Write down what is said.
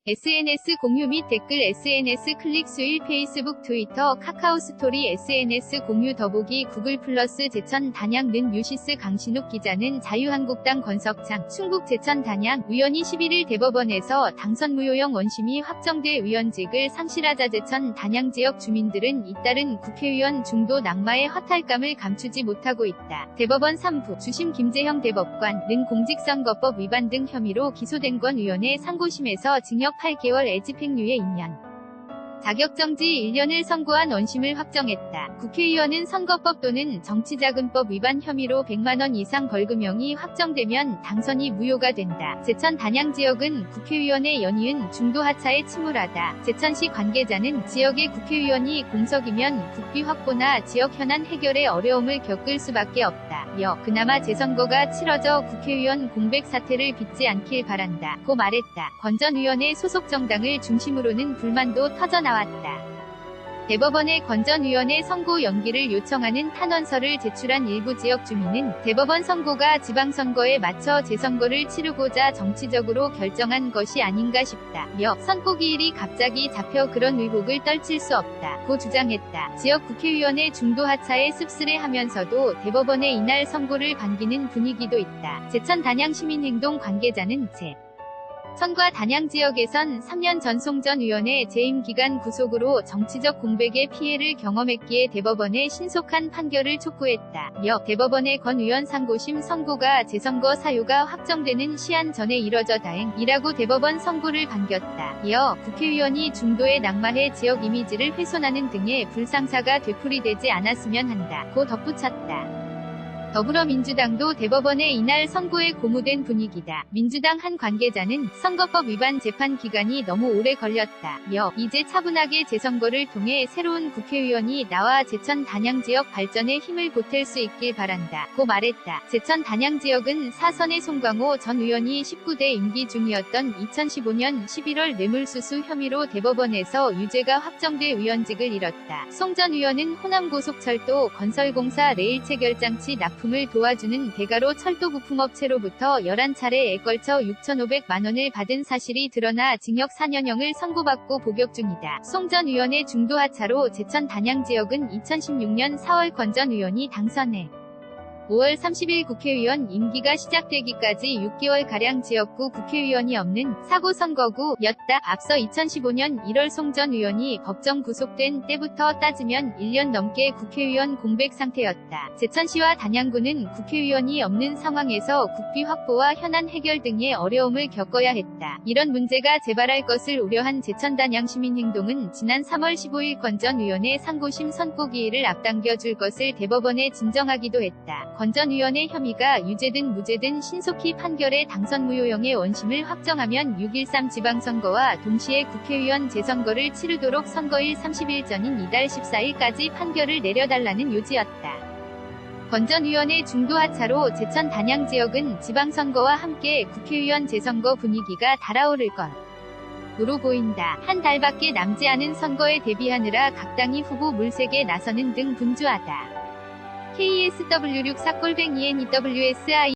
SNS 공유 및 댓글 SNS 클릭 수일 페이스북 트위터 카카오 스토리 SNS 공유 더보기 구글 플러스 제천 단양 는 뉴시스 강신욱 기자는 자유한국당 권석창, 충북 제천 단양 의원이 11일 대법원에서 당선 무효형 원심이 확정돼 의원직을 상실하자 제천 단양 지역 주민들은 잇따른 국회의원 중도 낙마의 허탈감을 감추지 못하고 있다. 대법원 3부 주심 김재형 대법관은 공직선거법 위반 등 혐의로 기소된 권 의원의 상고심에서 징역 8개월의 집행유예 2년, 자격정지 1년을 선고한 원심을 확정했다. 국회의원은 선거법 또는 정치자금법 위반 혐의로 100만원 이상 벌금형이 확정되면 당선이 무효가 된다. 제천 단양 지역은 국회의원의 연이은 중도 하차에 침울하다. 제천시 관계자는 지역의 국회의원이 공석이면 국비 확보나 지역 현안 해결에 어려움을 겪을 수밖에 없다. 그나마 재선거가 치러져 국회의원 공백 사태를 빚지 않길 바란다. 고 말했다. 권 전 의원의 소속 정당을 중심으로는 불만도 터져나왔다. 대법원에 권 전 의원의 선고 연기를 요청하는 탄원서를 제출한 일부 지역 주민은 대법원 선고가 지방선거에 맞춰 재선거를 치르고자 정치적으로 결정한 것이 아닌가 싶다며 선고기일이 갑자기 잡혀 그런 의혹을 떨칠 수 없다고 주장했다. 지역 국회의원의 중도 하차에 씁쓸해하면서도 대법원의 이날 선고를 반기는 분위기도 있다. 제천 단양 시민행동 관계자는 천과 단양 지역에선 3년 전 송 전 의원의 재임 기간 구속으로 정치적 공백의 피해를 경험했기에 대법원의 신속한 판결을 촉구했다며 대법원의 권 의원 상고심 선고가 재선거 사유가 확정되는 시한 전에 이뤄져 다행이라고 대법원 선고를 반겼다. 이어 국회의원이 중도에 낙마해 지역 이미지를 훼손하는 등의 불상사가 되풀이되지 않았으면 한다고 덧붙였다. 더불어민주당도 대법원의 이날 선고에 고무된 분위기다. 민주당 한 관계자는 선거법 위반 재판 기간이 너무 오래 걸렸다며 이제 차분하게 재선거를 통해 새로운 국회의원이 나와 제천 단양 지역 발전에 힘을 보탤 수 있길 바란다고 말했다. 제천 단양 지역은 사선의 송광호 전 의원이 19대 임기 중이었던 2015년 11월 뇌물수수 혐의로 대법원에서 유죄가 확정돼 의원직을 잃었다. 송 전 의원은 호남고속철도 건설공사 레일 체결장치 납품을 도와주는 대가로 철도 부품업체로부터 11차례에 걸쳐 6,500만원을 받은 사실이 드러나 징역 4년형을 선고받고 복역 중이다. 송 전 의원의 중도 하차로 제천 단양 지역은 2016년 4월 권 전 의원이 당선해 5월 30일 국회의원 임기가 시작되기까지 6개월가량 지역구 국회의원이 없는 사고 선거구였다. 앞서 2015년 1월 송 전 의원이 법정 구속된 때부터 따지면 1년 넘게 국회의원 공백 상태였다. 제천시와 단양구는 국회의원이 없는 상황에서 국비 확보와 현안 해결 등의 어려움을 겪어야 했다. 이런 문제가 재발할 것을 우려한 제천 단양 시민행동은 지난 3월 15일 권 전 의원의 상고심 선고기일을 앞당겨 줄 것을 대법원에 진정하기도 했다. 권 전 의원의 혐의가 유죄든 무죄든 신속히 판결해 당선 무효형의 원심을 확정하면 6.13 지방선거와 동시에 국회의원 재선거를 치르도록 선거일 30일 전인 이달 14일까지 판결을 내려달라는 요지였다. 권 전 의원의 중도 하차로 제천 단양 지역은 지방선거와 함께 국회의원 재선거 분위기가 달아오를 것으로 보인다. 한 달밖에 남지 않은 선거에 대비하느라 각 당이 후보 물색에 나서는 등 분주하다. KSW64@NEWSI